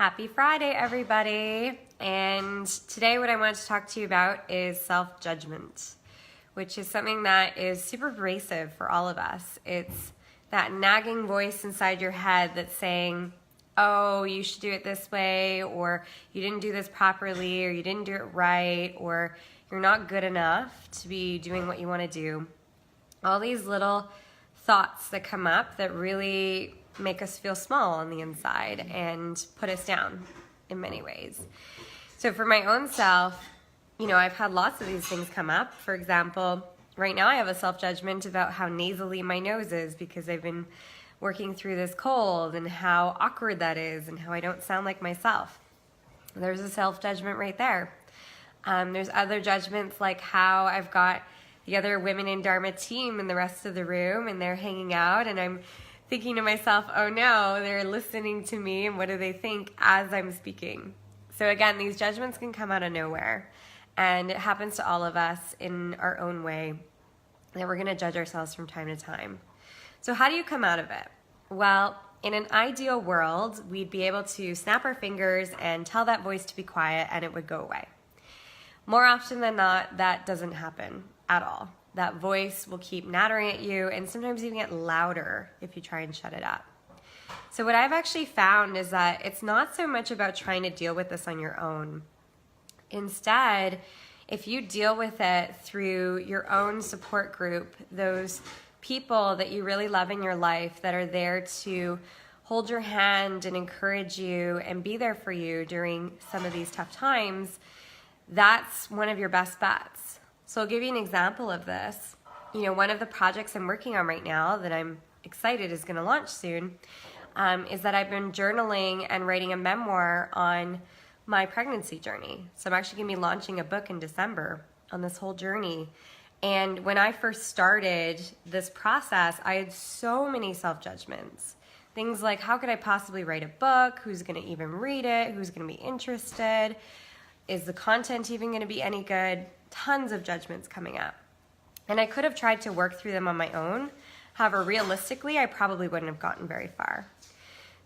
Happy Friday, everybody. And today what I want to talk to you about is self-judgment, which is something that is super pervasive for all of us. It's that nagging voice inside your head that's saying, oh, you should do it this way, or you didn't do this properly, or you didn't do it right, or you're not good enough to be doing what you want to do. All these little thoughts that come up that really make us feel small on the inside and put us down in many ways. So for my own self, I've had lots of these things come up. For example, right now I have a self-judgment about how nasally my nose is because I've been working through this cold and how awkward that is and how I don't sound like myself. There's a self-judgment right there. There's other judgments like how I've got the other women in Dharma team and the rest of the room and they're hanging out and I'm thinking to myself, oh no, they're listening to me and what do they think as I'm speaking? So again, these judgments can come out of nowhere and it happens to all of us in our own way that we're going to judge ourselves from time to time. So how do you come out of it? Well, in an ideal world, we'd be able to snap our fingers and tell that voice to be quiet and it would go away. More often than not, that doesn't happen at all. That voice will keep nattering at you and sometimes even get louder if you try and shut it up. So what I've actually found is that it's not so much about trying to deal with this on your own. Instead, if you deal with it through your own support group, those people that you really love in your life that are there to hold your hand and encourage you and be there for you during some of these tough times, that's one of your best bets. So I'll give you an example of this. One of the projects I'm working on right now that I'm excited is going to launch soon is that I've been journaling and writing a memoir on my pregnancy journey. So I'm actually going to be launching a book in December on this whole journey. And when I first started this process, I had so many self-judgments. Things like, how could I possibly write a book? Who's going to even read it? Who's going to be interested? Is the content even going to be any good? Tons of judgments coming up. And I could have tried to work through them on my own. However, realistically, I probably wouldn't have gotten very far.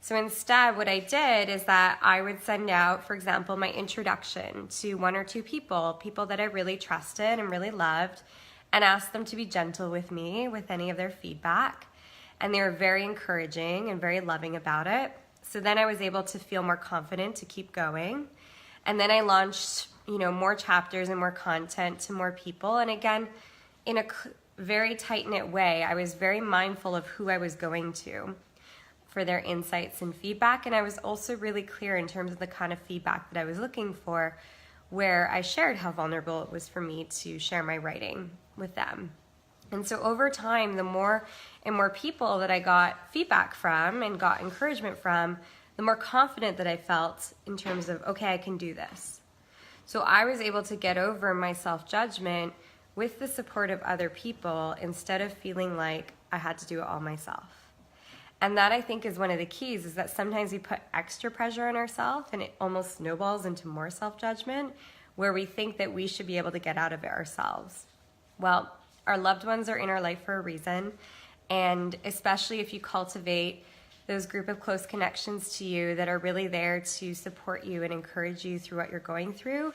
So instead, what I did is that I would send out, for example, my introduction to one or two people that I really trusted and really loved, and asked them to be gentle with me with any of their feedback. And they were very encouraging and very loving about it. So then I was able to feel more confident to keep going. And then I launched more chapters and more content to more people. And again, in a very tight-knit way, I was very mindful of who I was going to for their insights and feedback. And I was also really clear in terms of the kind of feedback that I was looking for, where I shared how vulnerable it was for me to share my writing with them. And so over time, the more and more people that I got feedback from and got encouragement from, the more confident that I felt in terms of, okay, I can do this. So I was able to get over my self-judgment with the support of other people instead of feeling like I had to do it all myself. And that, I think, is one of the keys, is that sometimes we put extra pressure on ourselves and it almost snowballs into more self-judgment where we think that we should be able to get out of it ourselves. Well, our loved ones are in our life for a reason, and especially if you cultivate those group of close connections to you that are really there to support you and encourage you through what you're going through,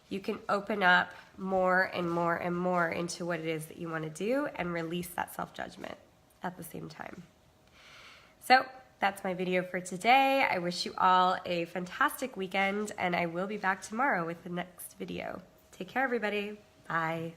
you can open up more and more and more into what it is that you want to do and release that self-judgment at the same time. So that's my video for today. I wish you all a fantastic weekend, and I will be back tomorrow with the next video. Take care, everybody. Bye.